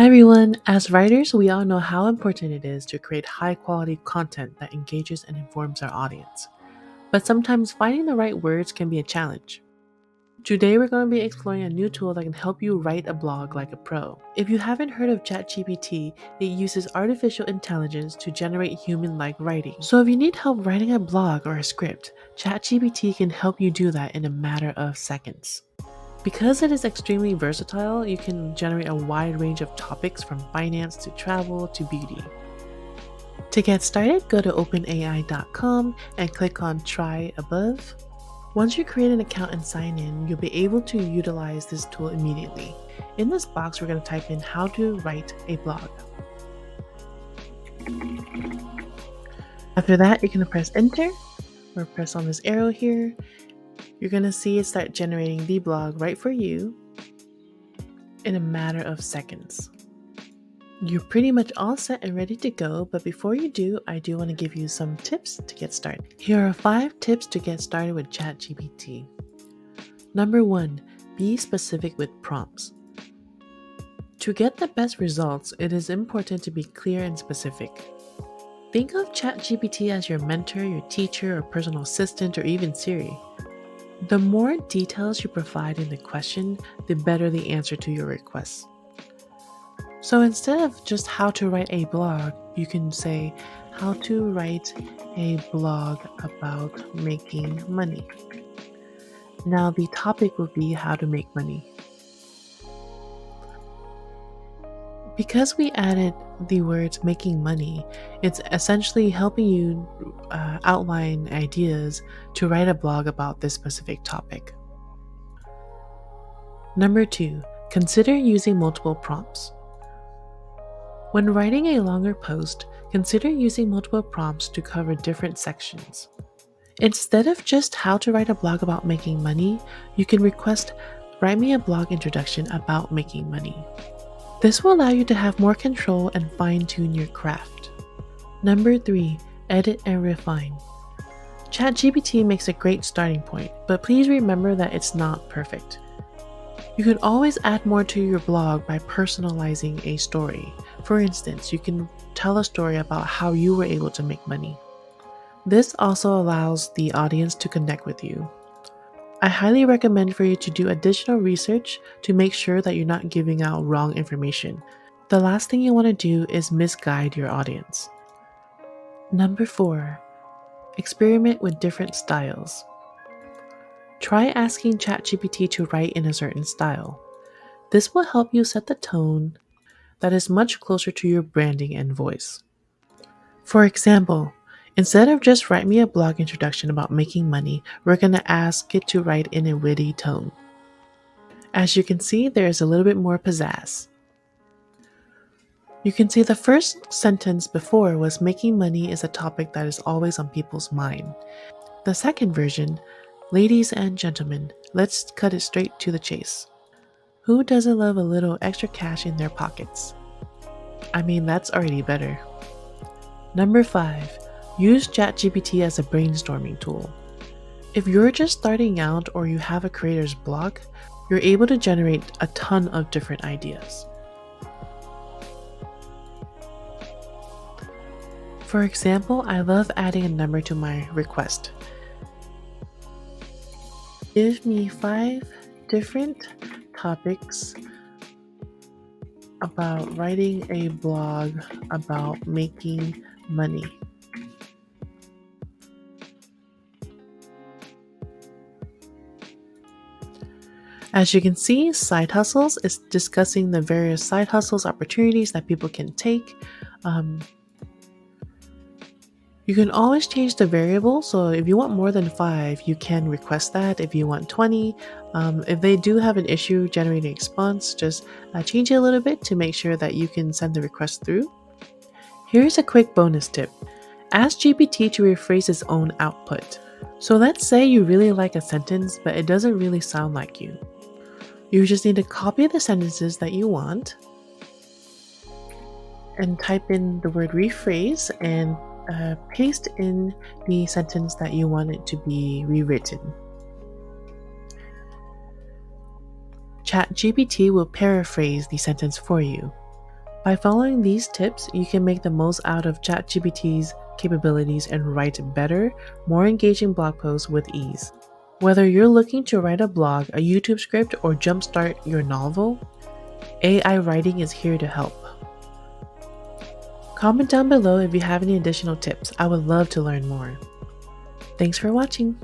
Hi everyone! As writers, we all know how important it is to create high quality content that engages and informs our audience. But sometimes finding the right words can be a challenge. Today, we're going to be exploring a new tool that can help you write a blog like a pro. If you haven't heard of ChatGPT, it uses artificial intelligence to generate human like writing. So, if you need help writing a blog or a script, ChatGPT can help you do that in a matter of seconds. Because it is extremely versatile, you can generate a wide range of topics from finance to travel to beauty. To get started, go to openai.com and click on Try above. Once you create an account and sign in, you'll be able to utilize this tool immediately. In this box, we're going to type in how to write a blog. After that, you're going to press enter or press on this arrow here. You're going to see it start generating the blog right for you in a matter of seconds. You're pretty much all set and ready to go, but before you do, I do want to give you some tips to get started. Here are 5 tips to get started with ChatGPT. Number 1, be specific with prompts. To get the best results, it is important to be clear and specific. Think of ChatGPT as your mentor, your teacher, or personal assistant, or even Siri. The more details you provide in the question, the better the answer to your request. So instead of just how to write a blog, you can say how to write a blog about making money. Now the topic will be how to make money. Because we added the words making money, it's essentially helping you outline ideas to write a blog about this specific topic. Number 2, consider using multiple prompts. When writing a longer post, consider using multiple prompts to cover different sections. Instead of just how to write a blog about making money, you can request, write me a blog introduction about making money. This will allow you to have more control and fine-tune your craft. Number 3, edit and refine. ChatGPT makes a great starting point, but please remember that it's not perfect. You can always add more to your blog by personalizing a story. For instance, you can tell a story about how you were able to make money. This also allows the audience to connect with you. I highly recommend for you to do additional research to make sure that you're not giving out wrong information. The last thing you want to do is misguide your audience. Number 4, experiment with different styles. Try asking ChatGPT to write in a certain style. This will help you set the tone that is much closer to your branding and voice. For example, instead of just write me a blog introduction about making money, we're going to ask it to write in a witty tone. As you can see, there is a little bit more pizzazz. You can see the first sentence before was making money is a topic that is always on people's mind. The second version, ladies and gentlemen, let's cut it straight to the chase. Who doesn't love a little extra cash in their pockets? I mean, that's already better. Number 5, use ChatGPT as a brainstorming tool. If you're just starting out or you have a creator's block, you're able to generate a ton of different ideas. For example, I love adding a number to my request. Give me 5 different topics about writing a blog about making money. As you can see, side hustles is discussing the various side hustles opportunities that people can take. You can always change the variable, so if you want more than 5, you can request that. If you want 20, if they do have an issue generating response, just change it a little bit to make sure that you can send the request through. Here's a quick bonus tip. Ask GPT to rephrase its own output. So let's say you really like a sentence, but it doesn't really sound like you. You just need to copy the sentences that you want and type in the word rephrase and paste in the sentence that you want it to be rewritten. ChatGPT will paraphrase the sentence for you. By following these tips, you can make the most out of ChatGPT's capabilities and write better, more engaging blog posts with ease. Whether you're looking to write a blog, a YouTube script, or jumpstart your novel, AI writing is here to help. Comment down below if you have any additional tips. I would love to learn more. Thanks for watching.